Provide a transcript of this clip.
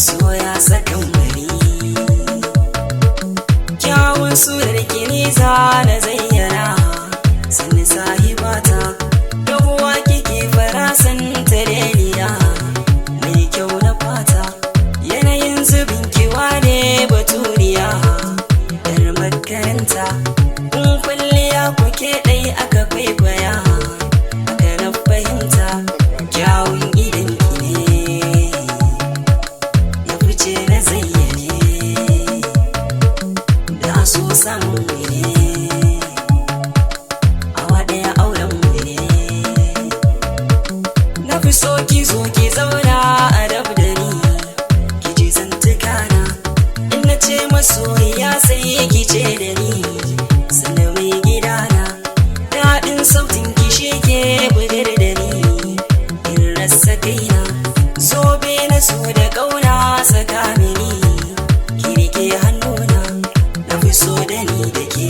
so ya sakan bari kyawun surar kini za na zayyana sanni sahibata doguwa kike farasan tareliya mai kyau na fata yanayin zubin kiwa ne baturiya yar makaranta kun kulliya kuke ɗai aka kwaikwaya aka na fahimta kyawun idanki ne ya fice na zayyane da so samun ne awa ɗaya auren ne na fi so ki zo ki zauna a dab da ni ki ji zantukana in na ce masoyiya sai ki ce da ni sannan mai gidana daɗin sautin ki shi ke bugar da ni in rasa kaina zobe na so da ƙauna saka mini ki rike hannuna na fi so da ni da ke